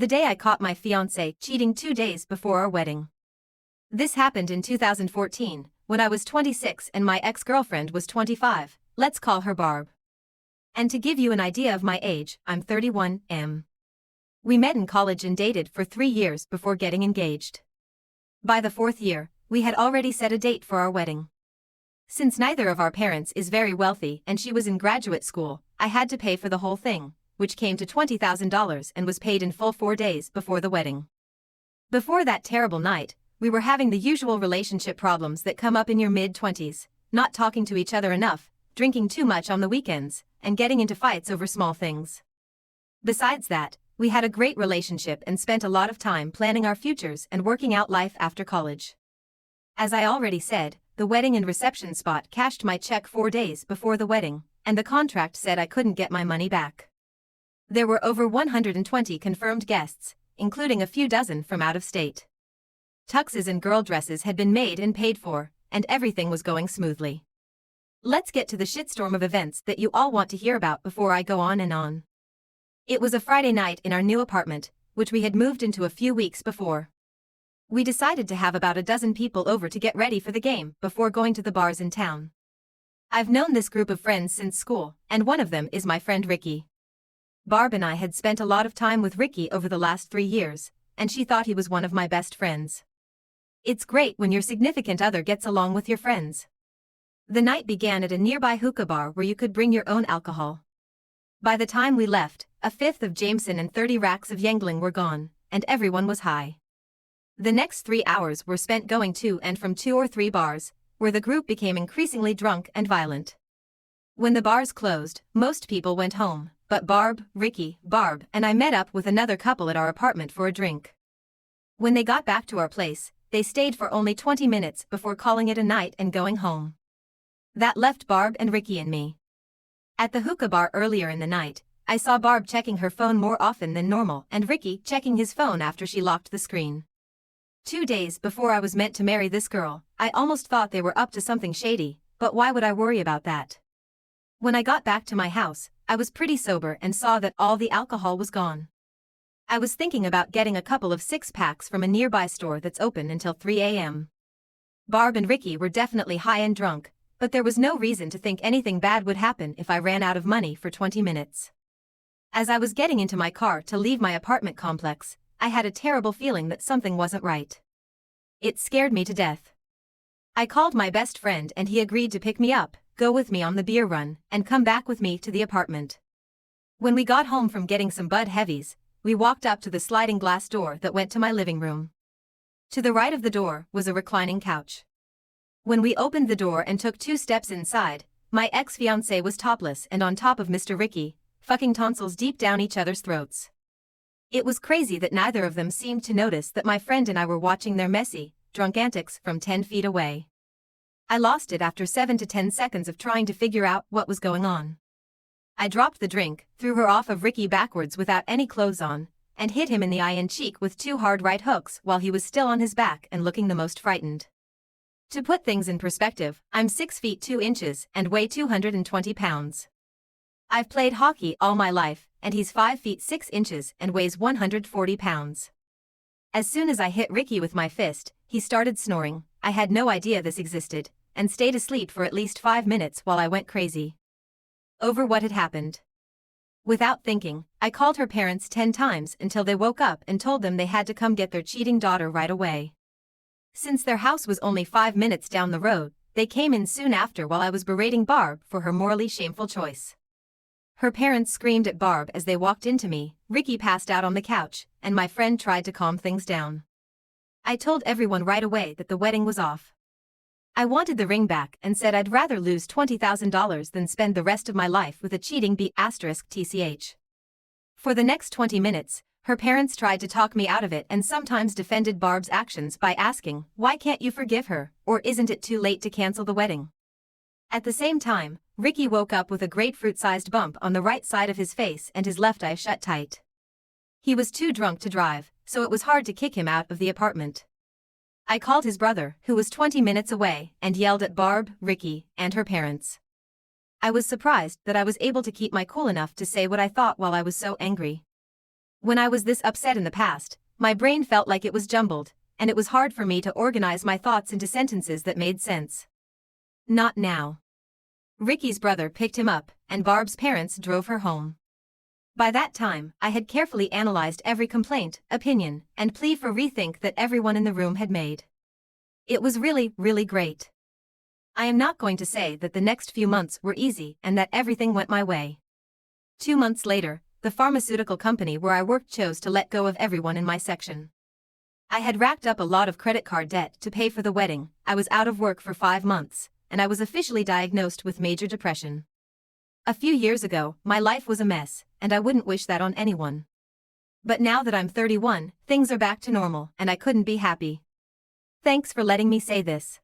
The day I caught my fiancé cheating 2 days before our wedding. This happened in 2014, when I was 26 and my ex-girlfriend was 25, let's call her Barb. And to give you an idea of my age, I'm 31. We met in college and dated for 3 years before getting engaged. By the 4th year, we had already set a date for our wedding. Since neither of our parents is very wealthy and she was in graduate school, I had to pay for the whole thing, which came to $20,000 and was paid in full 4 days before the wedding. Before that terrible night, we were having the usual relationship problems that come up in your mid-20s, not talking to each other enough, drinking too much on the weekends, and getting into fights over small things. Besides that, we had a great relationship and spent a lot of time planning our futures and working out life after college. As I already said, the wedding and reception spot cashed my check 4 days before the wedding, and the contract said I couldn't get my money back. There were over 120 confirmed guests, including a few dozen from out of state. Tuxes and girl dresses had been made and paid for, and everything was going smoothly. Let's get to the shitstorm of events that you all want to hear about before I go on and on. It was a Friday night in our new apartment, which we had moved into a few weeks before. We decided to have about a dozen people over to get ready for the game before going to the bars in town. I've known this group of friends since school, and one of them is my friend Ricky. Barb and I had spent a lot of time with Ricky over the last 3 years, and she thought he was one of my best friends. It's great when your significant other gets along with your friends. The night began at a nearby hookah bar where you could bring your own alcohol. By the time we left, a fifth of Jameson and 30 racks of Yangling were gone, and everyone was high. The next 3 hours were spent going to and from 2 or 3 bars, where the group became increasingly drunk and violent. When the bars closed, most people went home, but Barb, Ricky, Barb, and I met up with another couple at our apartment for a drink. When they got back to our place, they stayed for only 20 minutes before calling it a night and going home. That left Barb and Ricky and me. At the hookah bar earlier in the night, I saw Barb checking her phone more often than normal and Ricky checking his phone after she locked the screen. 2 days before I was meant to marry this girl, I almost thought they were up to something shady, but why would I worry about that? When I got back to my house, I was pretty sober and saw that all the alcohol was gone. I was thinking about getting a couple of 6-packs from a nearby store that's open until 3 a.m. Barb and Ricky were definitely high and drunk, but there was no reason to think anything bad would happen if I ran out of money for 20 minutes. As I was getting into my car to leave my apartment complex, I had a terrible feeling that something wasn't right. It scared me to death. I called my best friend and he agreed to pick me up, go with me on the beer run, and come back with me to the apartment. When we got home from getting some Bud Heavies, we walked up to the sliding glass door that went to my living room. To the right of the door was a reclining couch. When we opened the door and took 2 steps inside, my ex-fiancé was topless and on top of Mr. Ricky, fucking tonsils deep down each other's throats. It was crazy that neither of them seemed to notice that my friend and I were watching their messy, drunk antics from 10 feet away. I lost it after 7 to 10 seconds of trying to figure out what was going on. I dropped the drink, threw her off of Ricky backwards without any clothes on, and hit him in the eye and cheek with 2 hard right hooks while he was still on his back and looking the most frightened. To put things in perspective, I'm 6 feet 2 inches and weigh 220 pounds. I've played hockey all my life, and he's 5 feet 6 inches and weighs 140 pounds. As soon as I hit Ricky with my fist, he started snoring. I had no idea this existed, and stayed asleep for at least 5 minutes while I went crazy over what had happened. Without thinking, I called her parents 10 times until they woke up and told them they had to come get their cheating daughter right away. Since their house was only 5 minutes down the road, they came in soon after while I was berating Barb for her morally shameful choice. Her parents screamed at Barb as they walked into me, Ricky passed out on the couch, and my friend tried to calm things down. I told everyone right away that the wedding was off. I wanted the ring back and said I'd rather lose $20,000 than spend the rest of my life with a cheating *TCH. For the next 20 minutes, her parents tried to talk me out of it and sometimes defended Barb's actions by asking, why can't you forgive her, or isn't it too late to cancel the wedding? At the same time, Ricky woke up with a grapefruit-sized bump on the right side of his face and his left eye shut tight. He was too drunk to drive, so it was hard to kick him out of the apartment. I called his brother, who was 20 minutes away, and yelled at Barb, Ricky, and her parents. I was surprised that I was able to keep my cool enough to say what I thought while I was so angry. When I was this upset in the past, my brain felt like it was jumbled, and it was hard for me to organize my thoughts into sentences that made sense. Not now. Ricky's brother picked him up, and Barb's parents drove her home. By that time, I had carefully analyzed every complaint, opinion, and plea for rethink that everyone in the room had made. It was really, really great. I am not going to say that the next few months were easy and that everything went my way. 2 months later, the pharmaceutical company where I worked chose to let go of everyone in my section. I had racked up a lot of credit card debt to pay for the wedding, I was out of work for 5 months, and I was officially diagnosed with major depression. A few years ago, my life was a mess, and I wouldn't wish that on anyone. But now that I'm 31, things are back to normal, and I couldn't be happy. Thanks for letting me say this.